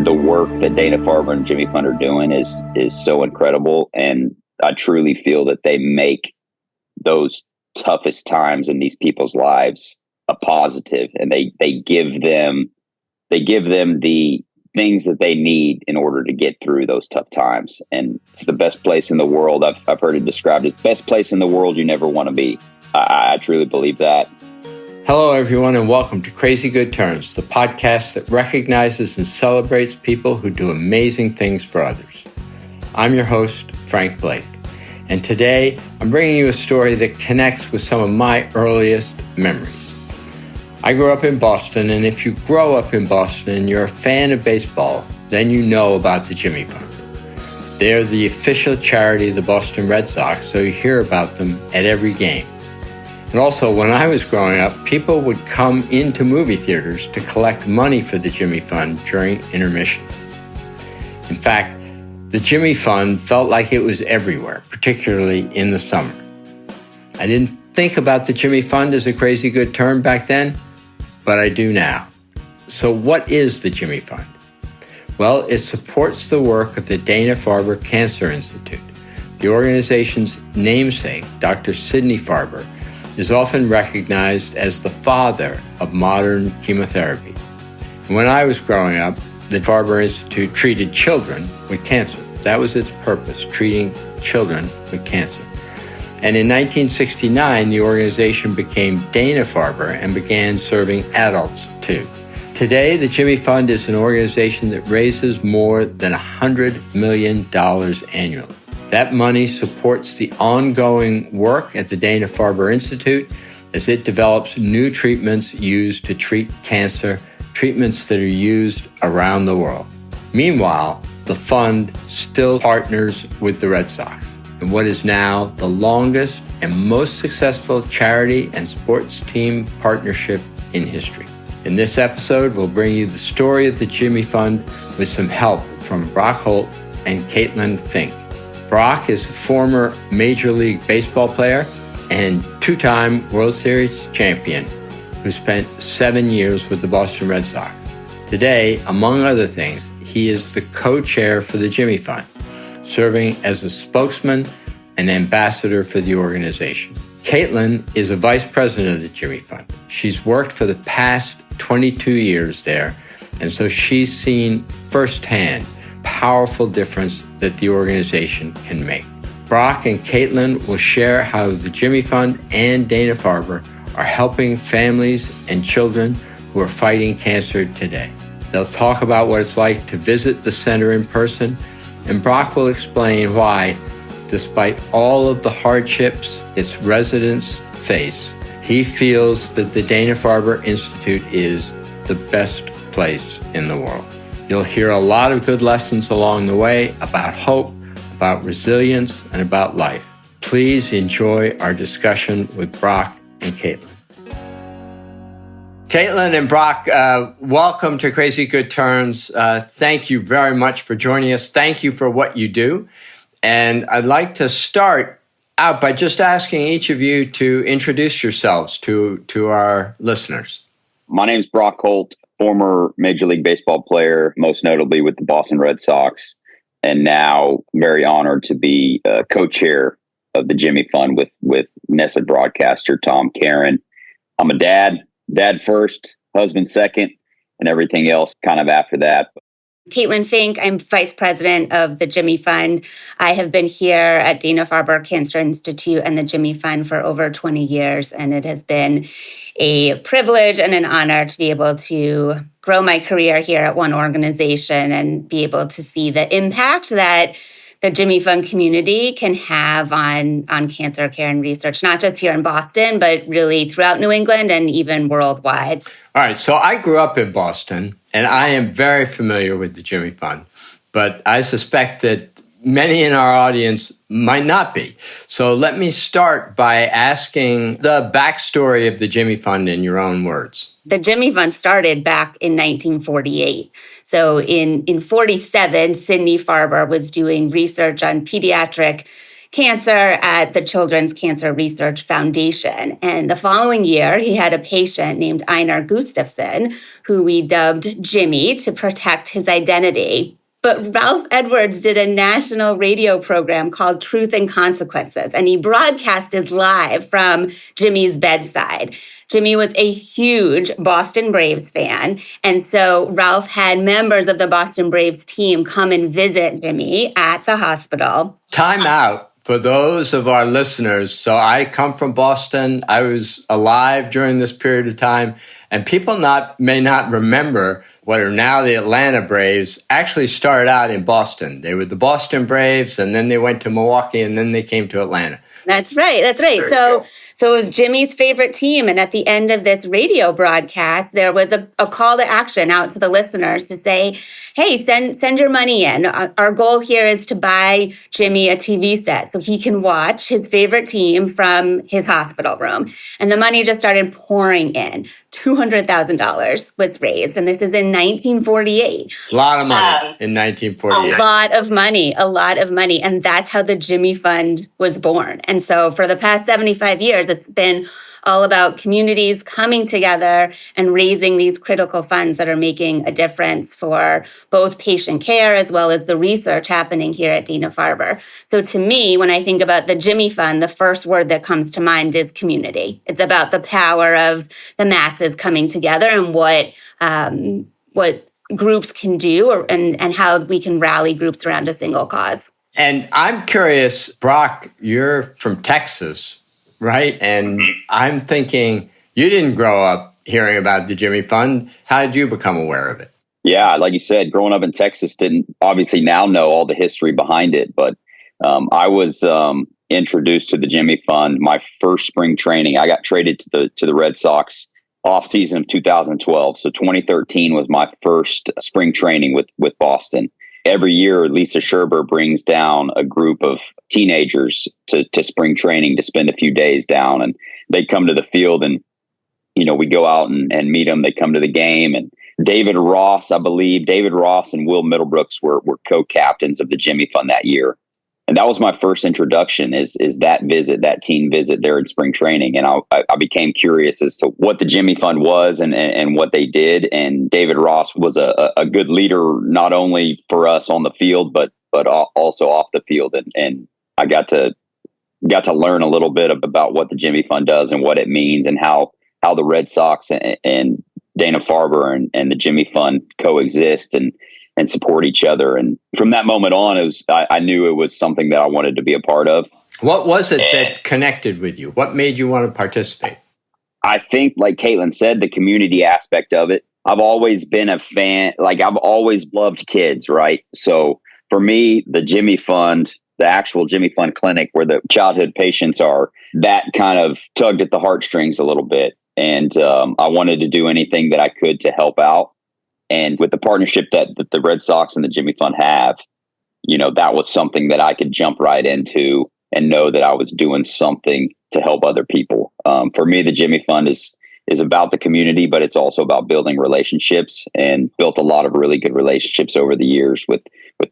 the work that Dana-Farber and Jimmy Fund are doing is so incredible. And I truly feel that they make those toughest times in these people's lives a positive, and they give them the things that they need in order to get through those tough times. And it's the best place in the world. I've heard it described as the best place in the world you never want to be. I truly believe that. Hello, everyone, and welcome to Crazy Good Turns, the podcast that recognizes and celebrates people who do amazing things for others. I'm your host, Frank Blake, and today I'm bringing you a story that connects with some of my earliest memories. I grew up in Boston, and if you grow up in Boston and you're a fan of baseball, then you know about the Jimmy Fund. They're the official charity of the Boston Red Sox, so you hear about them at every game. And also, when I was growing up, people would come into movie theaters to collect money for the Jimmy Fund during intermission. In fact, the Jimmy Fund felt like it was everywhere, particularly in the summer. I didn't think about the Jimmy Fund as a crazy good term back then, but I do now. So what is the Jimmy Fund? Well, it supports the work of the Dana-Farber Cancer Institute. The organization's namesake, Dr. Sidney Farber, is often recognized as the father of modern chemotherapy. When I was growing up, the Farber Institute treated children with cancer. That was its purpose, treating children with cancer. And in 1969, the organization became Dana-Farber and began serving adults too. Today, the Jimmy Fund is an organization that raises more than $100 million annually. That money supports the ongoing work at the Dana-Farber Institute as it develops new treatments used to treat cancer, treatments that are used around the world. Meanwhile, the fund still partners with the Red Sox in what is now the longest and most successful charity and sports team partnership in history. In this episode, we'll bring you the story of the Jimmy Fund with some help from Brock Holt and Caitlin Fink. Brock is a former Major League Baseball player and two-time World Series champion who spent 7 years with the Boston Red Sox. Today, among other things, he is the co-chair for the Jimmy Fund, serving as a spokesman and ambassador for the organization. Caitlin is a vice president of the Jimmy Fund. She's worked for the past 22 years there, and so she's seen firsthand powerful difference that the organization can make. Brock and Caitlin will share how the Jimmy Fund and Dana-Farber are helping families and children who are fighting cancer today. They'll talk about what it's like to visit the center in person, and Brock will explain why, despite all of the hardships its residents face, he feels that the Dana-Farber Institute is the best place in the world. You'll hear a lot of good lessons along the way about hope, about resilience, and about life. Please enjoy our discussion with Brock and Caitlin. Caitlin and Brock, welcome to Crazy Good Turns. Thank you very much for joining us. Thank you for what you do. And I'd like to start out by just asking each of you to introduce yourselves to our listeners. My name's Brock Holt, former Major League Baseball player, most notably with the Boston Red Sox, and now very honored to be co-chair of the Jimmy Fund with Nested broadcaster Tom Caron. I'm a dad first, husband second, and everything else kind of after that. Caitlin Fink, I'm vice president of the Jimmy Fund. I have been here at Dana-Farber Cancer Institute and the Jimmy Fund for over 20 years, and it has been a privilege and an honor to be able to grow my career here at one organization and be able to see the impact that the Jimmy Fund community can have on cancer care and research, not just here in Boston, but really throughout New England and even worldwide. All right, so I grew up in Boston, and I am very familiar with the Jimmy Fund, but I suspect that many in our audience might not be. So let me start by asking the backstory of the Jimmy Fund in your own words. The Jimmy Fund started back in 1948. So in 47, Sidney Farber was doing research on pediatric cancer at the Children's Cancer Research Foundation. And the following year, he had a patient named Einar Gustafsson, who we dubbed Jimmy to protect his identity. But Ralph Edwards did a national radio program called Truth and Consequences, and he broadcasted live from Jimmy's bedside. Jimmy was a huge Boston Braves fan, and so Ralph had members of the Boston Braves team come and visit Jimmy at the hospital. Time out for those of our listeners. So I come from Boston. I was alive during this period of time, and people may not remember what are now the Atlanta Braves actually started out in Boston. They were the Boston Braves, and then they went to Milwaukee, and then they came to Atlanta. That's right. So it was Jimmy's favorite team. And at the end of this radio broadcast, there was a call to action out to the listeners to say, hey, send your money in. Our goal here is to buy Jimmy a TV set so he can watch his favorite team from his hospital room. And the money just started pouring in. $200,000 was raised. And this is in 1948. A lot of money in 1948. A lot of money. And that's how the Jimmy Fund was born. And so for the past 75 years, it's been all about communities coming together and raising these critical funds that are making a difference for both patient care as well as the research happening here at Dana-Farber. So to me, when I think about the Jimmy Fund, the first word that comes to mind is community. It's about the power of the masses coming together and what groups can do and how we can rally groups around a single cause. And I'm curious, Brock, you're from Texas, right? And I'm thinking you didn't grow up hearing about the Jimmy Fund. How did you become aware of it? Yeah, like you said, growing up in Texas, didn't obviously now know all the history behind it, but I was introduced to the Jimmy Fund my first spring training. I got traded to the Red Sox off season of 2012. So 2013 was my first spring training with Boston. Every year, Lisa Scherber brings down a group of teenagers to spring training to spend a few days down, and they come to the field, and we go out and meet them. They come to the game, and David Ross and Will Middlebrooks were co-captains of the Jimmy Fund that year. And that was my first introduction is that teen visit there in spring training. And I became curious as to what the Jimmy Fund was and what they did. And David Ross was a good leader, not only for us on the field, but also off the field. And I got to learn a little bit about what the Jimmy Fund does and what it means and how the Red Sox and Dana-Farber and the Jimmy Fund coexist and support each other. And from that moment on, I knew it was something that I wanted to be a part of. What was it that connected with you? What made you want to participate? I think, like Caitlin said, the community aspect of it. I've always been a fan. Like, I've always loved kids, right? So for me, the Jimmy Fund, the actual Jimmy Fund clinic where the childhood patients are, that kind of tugged at the heartstrings a little bit. And I wanted to do anything that I could to help out. And with the partnership that the Red Sox and the Jimmy Fund have, that was something that I could jump right into and know that I was doing something to help other people. For me, the Jimmy Fund is about the community, but it's also about building relationships, and built a lot of really good relationships over the years with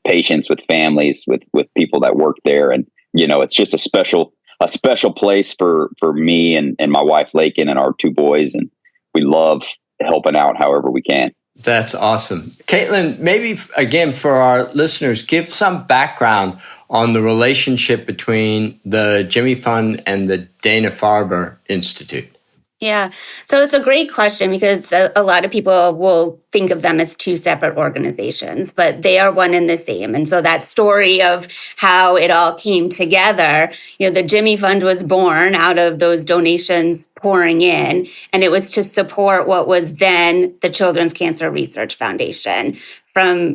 patients, with families, with people that work there. And, it's just a special place for me and my wife, Lakin, and our two boys. And we love helping out however we can. That's awesome. Caitlin, maybe again for our listeners, give some background on the relationship between the Jimmy Fund and the Dana-Farber Institute. Yeah, so it's a great question because a lot of people will think of them as two separate organizations, but they are one and the same. And so that story of how it all came together, the Jimmy Fund was born out of those donations pouring in, and it was to support what was then the Children's Cancer Research Foundation. From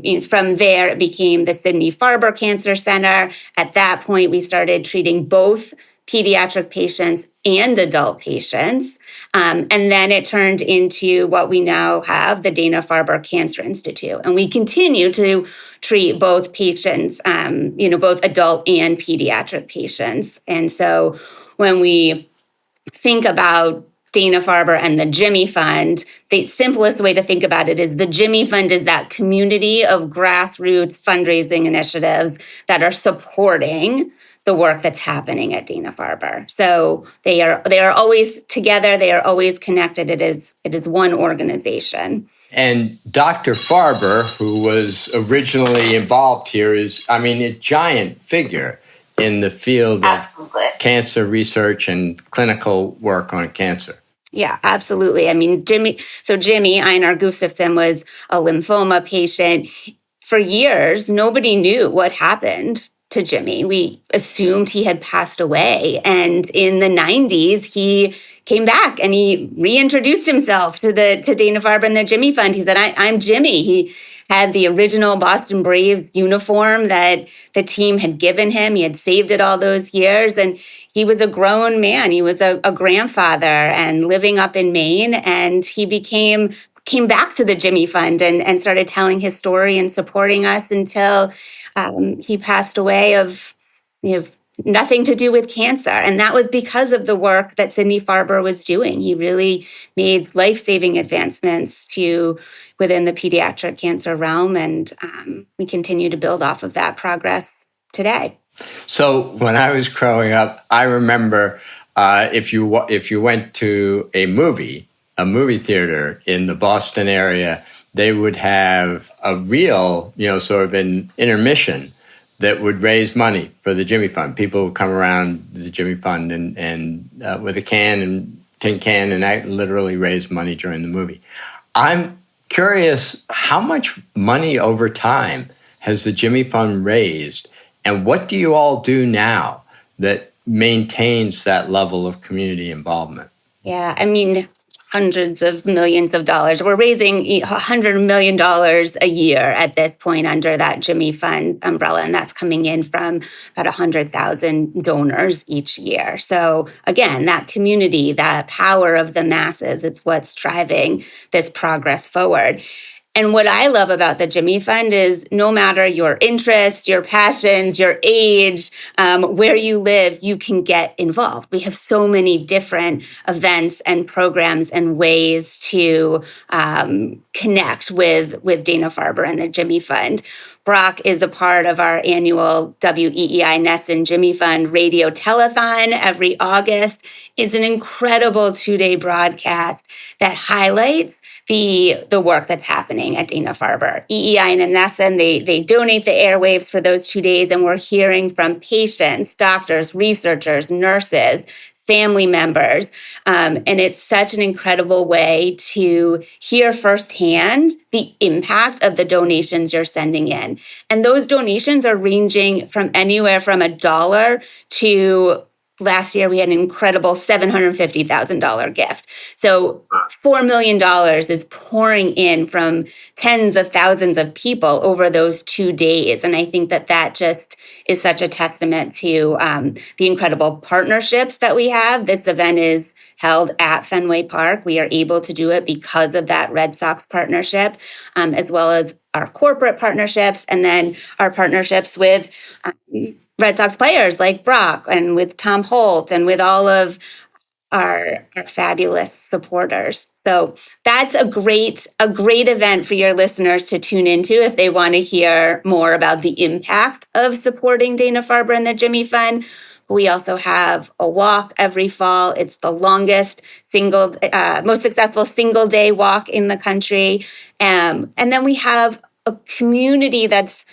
there, it became the Sidney Farber Cancer Center. At that point, we started treating both pediatric patients and adult patients. And then it turned into what we now have, the Dana-Farber Cancer Institute. And we continue to treat both patients, both adult and pediatric patients. And so when we think about Dana-Farber and the Jimmy Fund, the simplest way to think about it is the Jimmy Fund is that community of grassroots fundraising initiatives that are supporting the work that's happening at Dana-Farber. So they are always together. They are always connected. It is one organization. And Dr. Farber, who was originally involved here, is, I mean, a giant figure in the field Absolutely. of cancer research and clinical work on cancer. Yeah, absolutely. I mean, Jimmy Einar Gustafsson was a lymphoma patient. For years, nobody knew what happened to Jimmy. We assumed he had passed away. And in the 90s, he came back and he reintroduced himself to Dana-Farber and the Jimmy Fund. He said, I'm Jimmy. He had the original Boston Braves uniform that the team had given him. He had saved it all those years. And he was a grown man. He was a grandfather and living up in Maine. And he came back to the Jimmy Fund and started telling his story and supporting us until he passed away of nothing to do with cancer. And that was because of the work that Sidney Farber was doing. He really made life-saving advancements within the pediatric cancer realm. And we continue to build off of that progress today. So when I was growing up, I remember if you went to a movie theater in the Boston area, they would have a real, sort of an intermission that would raise money for the Jimmy Fund. People would come around the Jimmy Fund and with a tin can, and that literally raised money during the movie. I'm curious, how much money over time has the Jimmy Fund raised? And what do you all do now that maintains that level of community involvement? Yeah, I mean, hundreds of millions of dollars. We're raising $100 million a year at this point under that Jimmy Fund umbrella, and that's coming in from about 100,000 donors each year. So again, that community, that power of the masses, it's what's driving this progress forward. And what I love about the Jimmy Fund is no matter your interest, your passions, your age, where you live, you can get involved. We have so many different events and programs and ways to connect with Dana-Farber and the Jimmy Fund. Brock is a part of our annual WEEI Nesson Jimmy Fund radio telethon every August. It's an incredible 2-day broadcast that highlights the work that's happening at Dana-Farber. EEI and Nesson, they donate the airwaves for those 2 days, and we're hearing from patients, doctors, researchers, nurses, family members. And it's such an incredible way to hear firsthand the impact of the donations you're sending in. And those donations are ranging from anywhere from $1 to last year, we had an incredible $750,000 gift. So $4 million is pouring in from tens of thousands of people over those 2 days. And I think that just is such a testament to the incredible partnerships that we have. This event is held at Fenway Park. We are able to do it because of that Red Sox partnership, as well as our corporate partnerships, and then our partnerships with Red Sox players like Brock and with Tom Holt and with all of our fabulous supporters. So that's a great event for your listeners to tune into if they want to hear more about the impact of supporting Dana-Farber and the Jimmy Fund. We also have a walk every fall. It's the longest most successful single day walk in the country. And then we have a community that's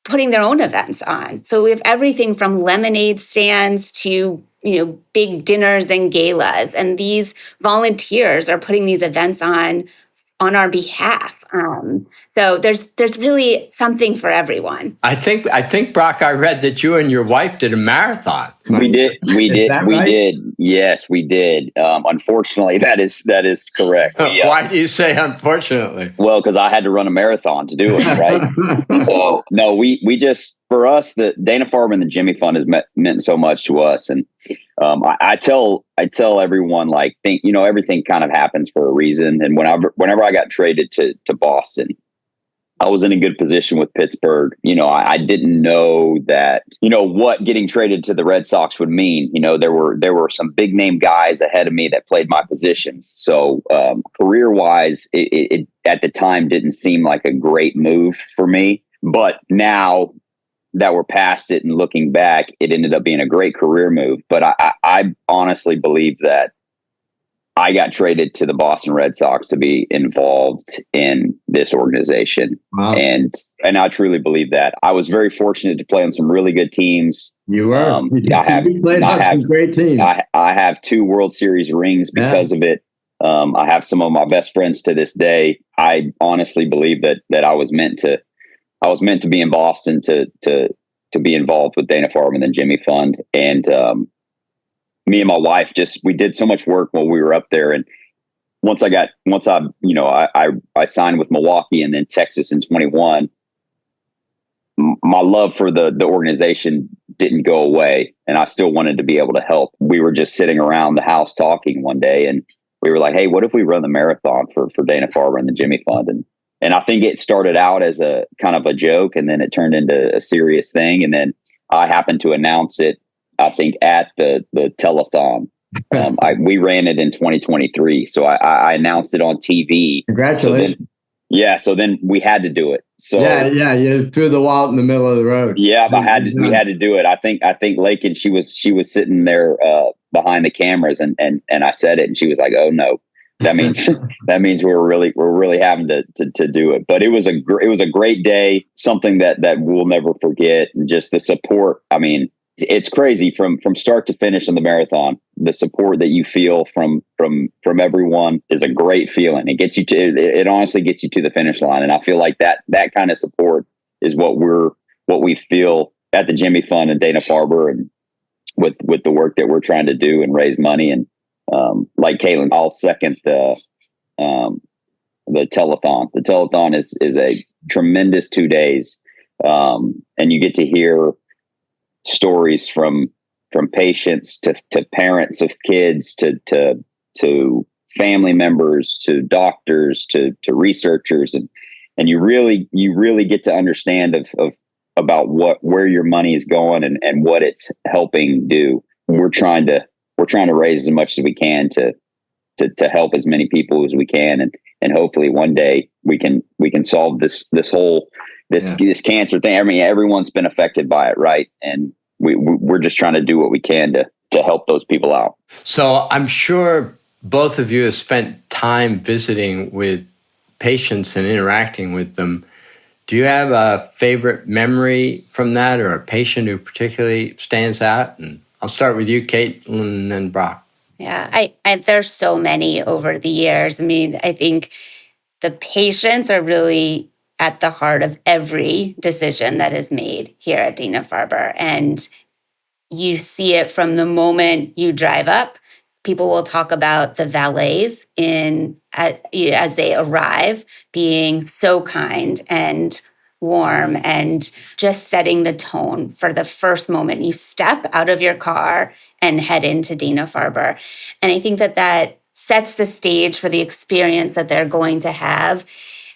putting their own events on. So we have everything from lemonade stands to, big dinners and galas. And these volunteers are putting these events on our behalf. So there's really something for everyone. I think Brock, I read that you and your wife did a marathon. We did. Yes, we did. Unfortunately, that is correct. Why do you say unfortunately? Well, because I had to run a marathon to do it, right? So no, we just, for us, the Dana-Farber and the Jimmy Fund has meant so much to us, and I tell everyone, like, think, everything kind of happens for a reason. And whenever I got traded to Boston, I was in a good position with Pittsburgh. I didn't know that, what getting traded to the Red Sox would mean. There were some big name guys ahead of me that played my positions. So career wise, it at the time didn't seem like a great move for me. But now, that were past it and looking back, it ended up being a great career move. But I honestly believe that I got traded to the Boston Red Sox to be involved in this organization. Wow. And I truly believe that. I was very fortunate to play on some really good teams. You were. You played on some great teams. I have 2 World Series rings because of it. I have some of my best friends to this day. I honestly believe that I was meant to be in Boston to be involved with Dana-Farber and the Jimmy Fund. And me and my wife we did so much work while we were up there. And once I signed with Milwaukee and then Texas in 21, my love for the organization didn't go away, and I still wanted to be able to help. We were just sitting around the house talking one day, and we were like, hey, what if we run the marathon for Dana-Farber and the Jimmy Fund? And I think it started out as a kind of a joke, and then it turned into a serious thing. And then I happened to announce it, I think, at the telethon. We ran it in 2023. So I announced it on TV. Congratulations. So then we had to do it. So you threw the wallet in the middle of the road. Yeah, we had to do it. I think Lakin, she was sitting there behind the cameras, and I said it, and she was like, "Oh no, that means we're really having to do it." But it was a great day, something that we'll never forget, and just the support. I mean, it's crazy from start to finish in the marathon. The support that you feel from everyone is a great feeling. It gets you it honestly gets you to the finish line. And I feel like that kind of support is what we feel at the Jimmy Fund and Dana-Farber, and with the work that we're trying to do and raise money. And like Caitlin, I'll second the telethon. The telethon is a tremendous 2 days. And you get to hear stories from patients to parents of kids to family members to doctors to researchers, and you really get to understand about where your money is going and what it's helping do. We're trying to raise as much as we can to help as many people as we can, and hopefully one day we can solve this cancer thing. I mean, everyone's been affected by it, right? And we're just trying to do what we can to help those people out. So I'm sure both of you have spent time visiting with patients and interacting with them. Do you have a favorite memory from that, or a patient who particularly stands out? And I'll start with you, Caitlin, and then Brock. Yeah, there's so many over the years. I mean, I think the patients are really at the heart of every decision that is made here at Dana-Farber. And you see it from the moment you drive up. People will talk about the valets as they arrive being so kind and warm and just setting the tone for the first moment you step out of your car and head into Dana-Farber. And I think that sets the stage for the experience that they're going to have.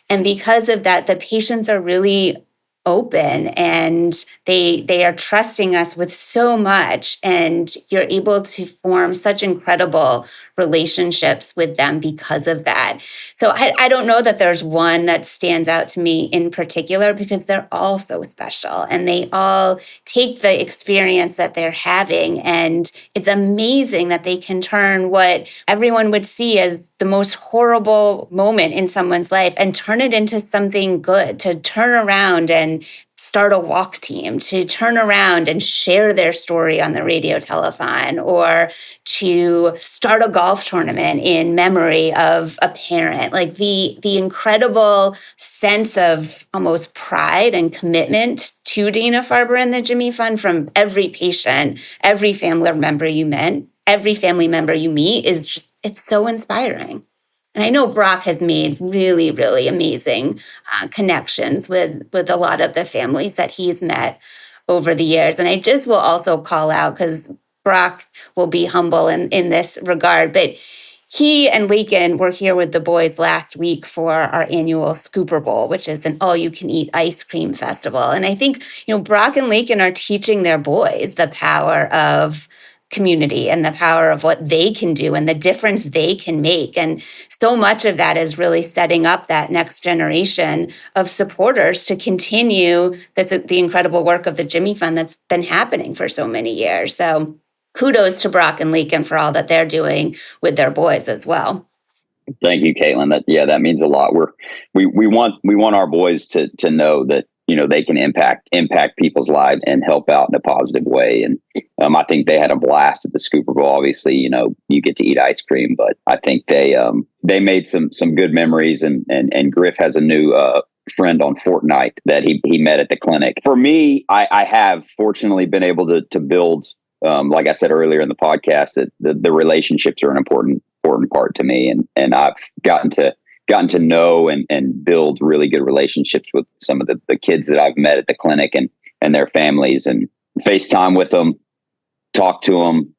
And because of that, the patients are really open, and they are trusting us with so much, and you're able to form such incredible relationships with them because of that. So I don't know that there's one that stands out to me in particular, because they're all so special, and they all take the experience that they're having, and it's amazing that they can turn what everyone would see as the most horrible moment in someone's life and turn it into something good, to turn around and start a walk team, to turn around and share their story on the radio telethon, or to start a golf tournament in memory of a parent. Like the incredible sense of almost pride and commitment to Dana-Farber and the Jimmy Fund from every patient, every family member you meet is just, it's so inspiring. And I know Brock has made really, really amazing connections with a lot of the families that he's met over the years. And I just will also call out, because Brock will be humble in this regard, but he and Lakin were here with the boys last week for our annual Scooper Bowl, which is an all-you-can-eat ice cream festival. And I think, Brock and Lakin are teaching their boys the power of community and the power of what they can do and the difference they can make. And so much of that is really setting up that next generation of supporters to continue the incredible work of the Jimmy Fund that's been happening for so many years. So kudos to Brock and Leakin for all that they're doing with their boys as well. Thank you, Caitlin. That means a lot. We want our boys to know that, you know, they can impact people's lives and help out in a positive way. And I think they had a blast at the Scooper Bowl. Obviously, you know, you get to eat ice cream, but I think they made some good memories. And Griff has a new friend on Fortnite that he met at the clinic. For me, I have fortunately been able to build, like I said earlier in the podcast, that the relationships are an important part to me, and I've gotten to know and build really good relationships with some of the kids that I've met at the clinic and their families, and FaceTime with them, talk to them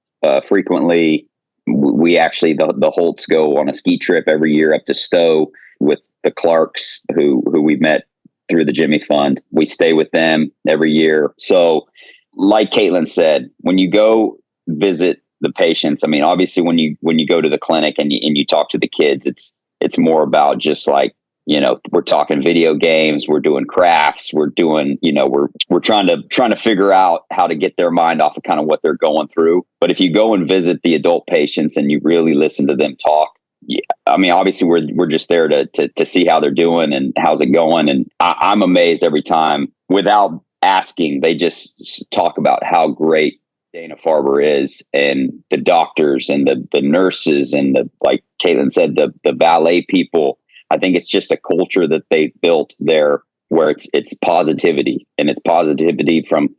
frequently. We actually, the Holts go on a ski trip every year up to Stowe with the Clarks who we met through the Jimmy Fund. We stay with them every year. So like Caitlin said, when you go visit the patients, I mean, obviously when you go to the clinic and you talk to the kids, it's more about just like, you know, we're talking video games, we're doing crafts, we're doing, you know, we're trying to figure out how to get their mind off of kind of what they're going through. But if you go and visit the adult patients and you really listen to them talk, yeah, I mean, obviously we're just there to see how they're doing and how's it going. And I'm amazed every time without asking, they just talk about how great Dana-Farber is, and the doctors and the nurses and like Caitlin said, the ballet people. I think it's just a culture that they built there where it's positivity, and it's positivity from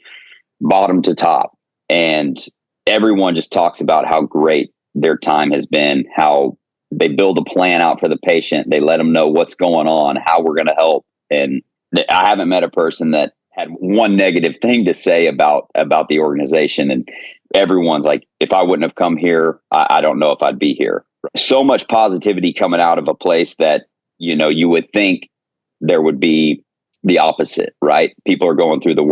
bottom to top. And everyone just talks about how great their time has been, how they build a plan out for the patient. They let them know what's going on, how we're going to help. And I haven't met a person that had one negative thing to say about the organization. And everyone's like, if I wouldn't have come here, I don't know if I'd be here. So much positivity coming out of a place that, you know, you would think there would be the opposite, right? People are going through the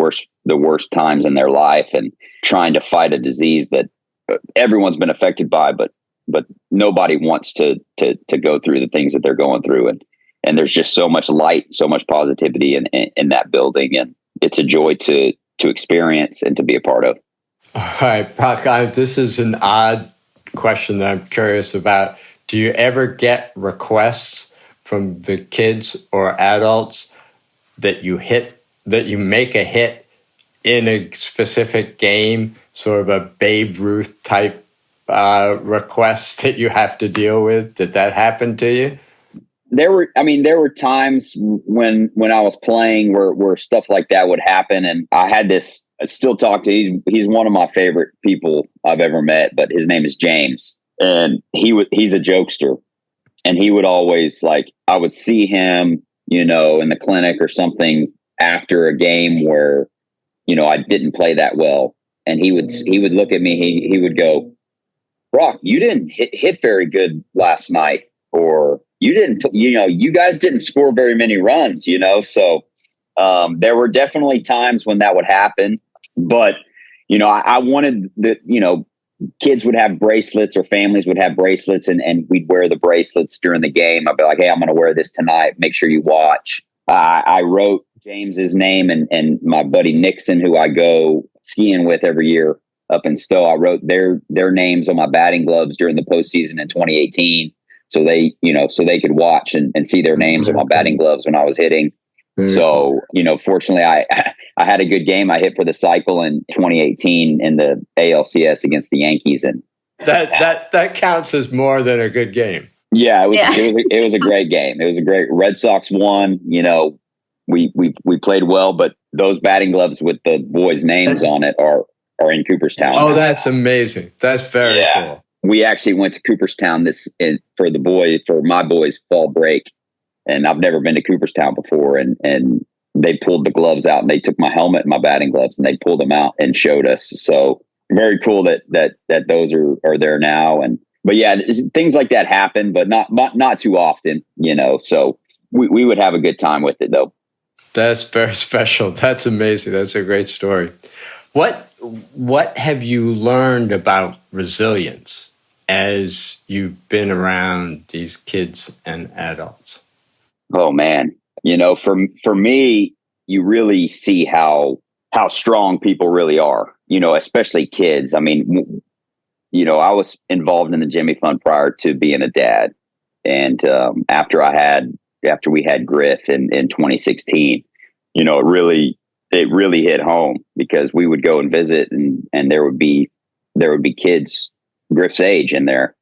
worst times in their life and trying to fight a disease that everyone's been affected by, but nobody wants to go through the things that they're going through. And there's just so much light, so much positivity in that building. And it's a joy to experience and to be a part of. All right, Brock, this is an odd question that I'm curious about. Do you ever get requests from the kids or adults that you make a hit in a specific game, sort of a Babe Ruth type request that you have to deal with? Did that happen to you? There were times when I was playing where stuff like that would happen. And I still talk to, he's one of my favorite people I've ever met, but his name is James. And he's a jokester. And he would always, like, I would see him, you know, in the clinic or something after a game where, you know, I didn't play that well. And he would look at me, he would go, Brock, you didn't hit very good last night. Or you didn't, you know, you guys didn't score very many runs, you know? So there were definitely times when that would happen, but, you know, I wanted that, you know, kids would have bracelets or families would have bracelets and we'd wear the bracelets during the game. I'd be like, hey, I'm going to wear this tonight. Make sure you watch. I wrote James's name and my buddy Nixon, who I go skiing with every year up in Stowe. I wrote their names on my batting gloves during the postseason in 2018. So they could watch and see their names on my batting gloves when I was hitting. So, you know, fortunately I had a good game. I hit for the cycle in 2018 in the ALCS against the Yankees. And that counts as more than a good game. Yeah, it was a great game. It was a great, Red Sox won, you know, we played well, but those batting gloves with the boys' names on it are in Cooperstown. Oh, that's amazing. That's very cool. We actually went to Cooperstown for my boys' fall break, and I've never been to Cooperstown before. And they pulled the gloves out, and they took my helmet and my batting gloves, and they pulled them out and showed us. So very cool that those are there now. But yeah, things like that happen, but not too often, you know. So we would have a good time with it, though. That's very special. That's amazing. That's a great story. What have you learned about resilience as you've been around these kids and adults? Oh man, for me, you really see how strong people really are. Especially kids. I mean, I was involved in the Jimmy Fund prior to being a dad, and after we had Griff in 2016, it really hit home because we would go and visit, and there would be kids Griff's age in there,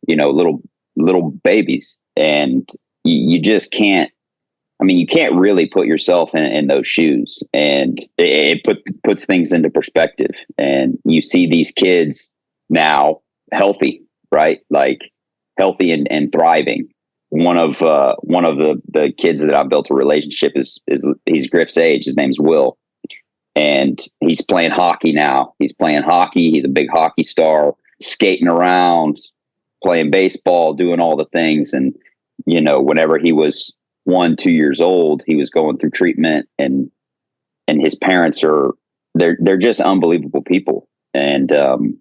little babies, and you just can't. I mean, you can't really put yourself in those shoes, and it puts things into perspective. And you see these kids now healthy, right? Like healthy and thriving. One of the kids that I built a relationship is he's Griff's age. His name's Will, and he's playing hockey now. He's playing hockey. He's a big hockey star, skating around, playing baseball, doing all the things. And whenever he was 1-2 years old, he was going through treatment, and his parents they're just unbelievable people. And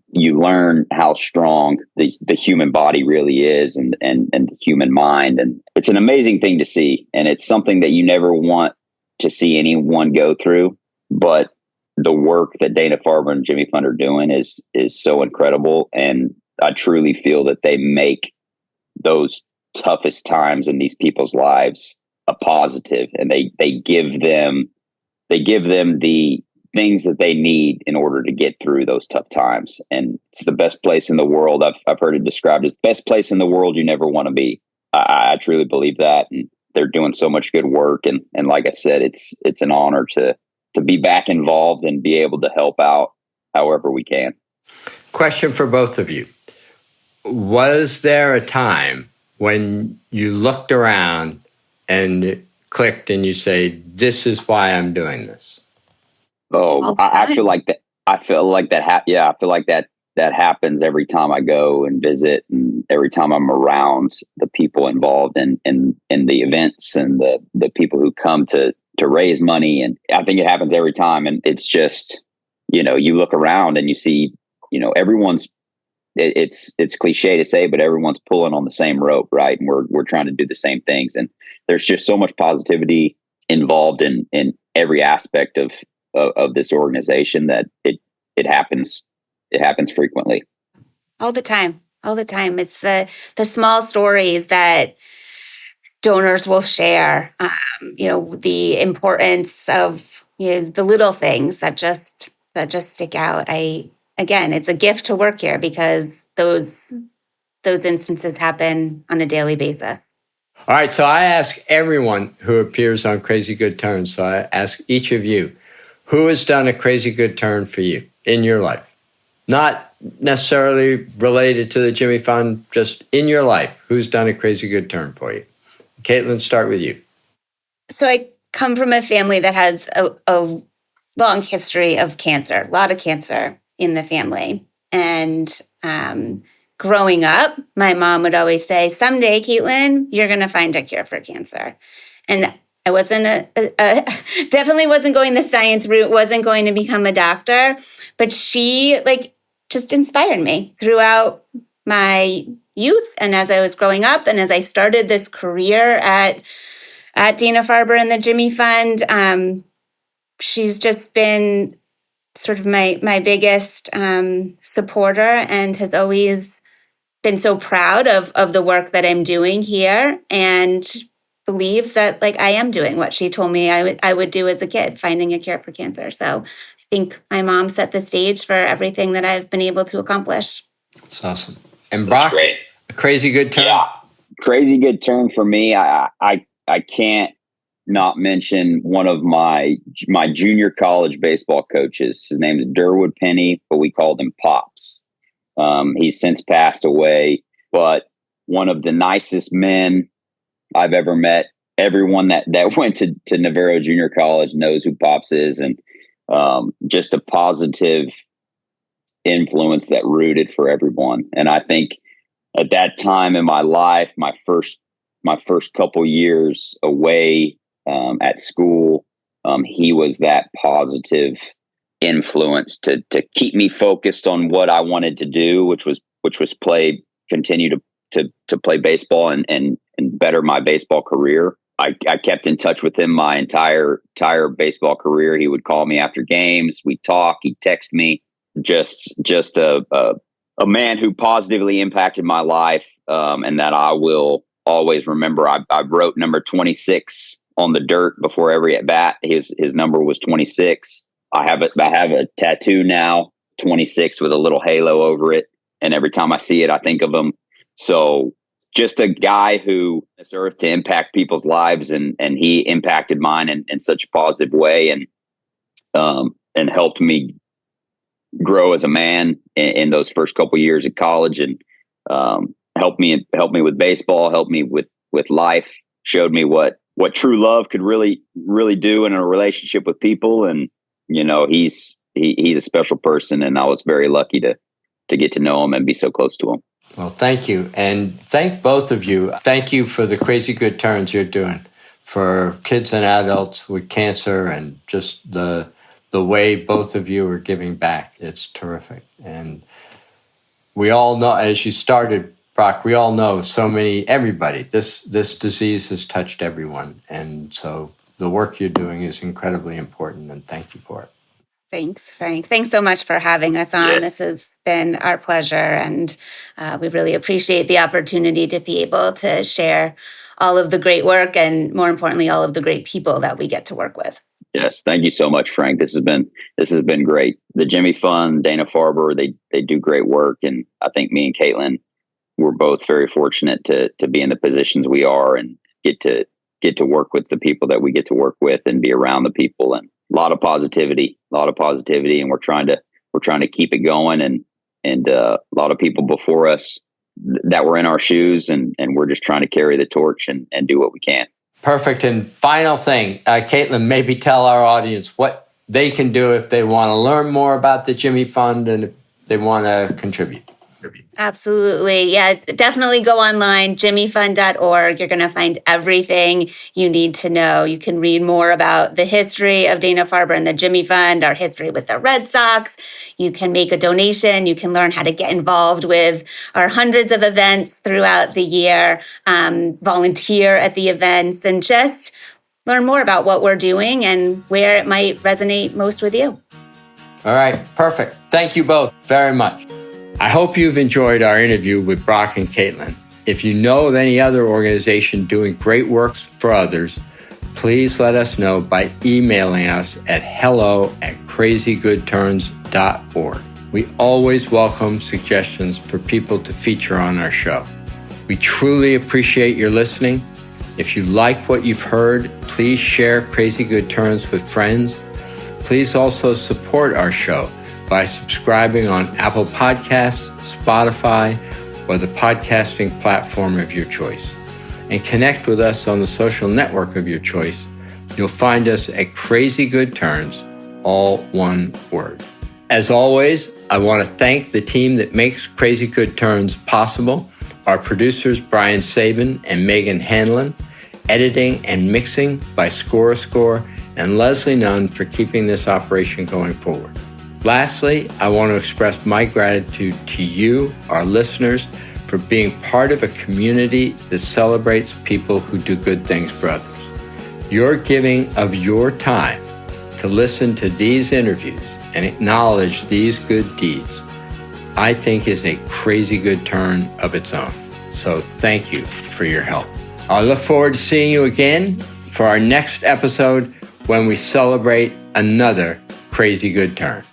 you learn how strong the human body really is, and the human mind. And it's an amazing thing to see. And it's something that you never want to see anyone go through. But the work that Dana-Farber and Jimmy Fund are doing is so incredible. And I truly feel that they make those toughest times in these people's lives a positive, and they give them the things that they need in order to get through those tough times. And it's the best place in the world. I've heard it described as the best place in the world you never want to be. I truly believe that, and they're doing so much good work. And like I said, it's an honor to be back involved and be able to help out however we can. Question for both of you. Was there a time when you looked around and it clicked and you say, this is why I'm doing this? Oh, I feel like that. I feel like that. I feel like that happens every time I go and visit, and every time I'm around the people involved in the events, and the people who come to raise money. And I think it happens every time. And it's just, you look around and you see, everyone's, it's cliche to say, but everyone's pulling on the same rope, right? And we're trying to do the same things. And there's just so much positivity involved in every aspect of this organization that it happens frequently. All the time. It's the small stories that donors will share, the importance of, the little things that just stick out. Again, it's a gift to work here because those instances happen on a daily basis. All right, so I ask everyone who appears on Crazy Good Turns, so I ask each of you, who has done a crazy good turn for you in your life? Not necessarily related to the Jimmy Fund, just in your life, who's done a crazy good turn for you? Caitlin, start with you. So I come from a family that has a long history of cancer, a lot of cancer in the family. And growing up, my mom would always say, someday, Caitlin, you're going to find a cure for cancer. And I wasn't definitely wasn't going the science route, wasn't going to become a doctor, but she just inspired me throughout my youth. And as I was growing up and as I started this career at Dana-Farber and the Jimmy Fund, she's just been sort of my biggest supporter, and has always been so proud of the work that I'm doing here, and believes that I am doing what she told me I would do as a kid, finding a cure for cancer. So I think my mom set the stage for everything that I've been able to accomplish. That's awesome. And Brock, a crazy good turn. Yeah, crazy good turn for me. I can't not mention one of my junior college baseball coaches. His name is Durwood Penny, but we called him Pops. He's since passed away, but one of the nicest men I've ever met. Everyone that went to Navarro Junior College knows who Pops is, and just a positive influence that rooted for everyone. And I think at that time in my life, my first couple years away at school, he was that positive influence to keep me focused on what I wanted to do, which was continue to play baseball and better my baseball career. I kept in touch with him my entire baseball career. He would call me after games. We'd talk. He'd text me. Just a man who positively impacted my life, and that I will always remember. I wrote number 26 on the dirt before every at bat. His number was 26. I have a tattoo now, 26 with a little halo over it, and every time I see it, I think of him. So just a guy who this earth to impact people's lives, and he impacted mine in such a positive way, and helped me grow as a man in those first couple years at college, and helped me with baseball, helped me with life, showed me what true love could really do in a relationship with people. And he's a special person, and I was very lucky to get to know him and be so close to him. Well, thank you. And thank both of you. Thank you for the crazy good turns you're doing for kids and adults with cancer, and just the way both of you are giving back. It's terrific. And we all know, as you started, Brock, we all know everybody, this disease has touched everyone. And so the work you're doing is incredibly important, and thank you for it. Thanks, Frank. Thanks so much for having us on. Yes. This has been our pleasure, and we really appreciate the opportunity to be able to share all of the great work, and more importantly, all of the great people that we get to work with. Yes, thank you so much, Frank. This has been great. The Jimmy Fund, Dana-Farber, they do great work, and I think me and Caitlin, we're both very fortunate to be in the positions we are, and get to work with the people that we get to work with, and be around the people, and a lot of positivity, and we're trying to keep it going, and a lot of people before us that were in our shoes, and we're just trying to carry the torch and do what we can. Perfect. And final thing, Caitlin, maybe tell our audience what they can do if they want to learn more about the Jimmy Fund and if they want to contribute. Absolutely. Yeah, definitely go online, jimmyfund.org. You're going to find everything you need to know. You can read more about the history of Dana-Farber and the Jimmy Fund, our history with the Red Sox. You can make a donation. You can learn how to get involved with our hundreds of events throughout the year, volunteer at the events, and just learn more about what we're doing and where it might resonate most with you. All right. Perfect. Thank you both very much. I hope you've enjoyed our interview with Brock and Caitlin. If you know of any other organization doing great work for others, please let us know by emailing us at hello@crazygoodturns.org. We always welcome suggestions for people to feature on our show. We truly appreciate your listening. If you like what you've heard, please share Crazy Good Turns with friends. Please also support our show by subscribing on Apple Podcasts, Spotify, or the podcasting platform of your choice. And connect with us on the social network of your choice. You'll find us at Crazy Good Turns, all one word. As always, I want to thank the team that makes Crazy Good Turns possible. Our producers, Brian Sabin and Megan Hanlon. Editing and mixing by Score, and Leslie Nunn for keeping this operation going forward. Lastly, I want to express my gratitude to you, our listeners, for being part of a community that celebrates people who do good things for others. Your giving of your time to listen to these interviews and acknowledge these good deeds, I think is a crazy good turn of its own. So thank you for your help. I look forward to seeing you again for our next episode when we celebrate another crazy good turn.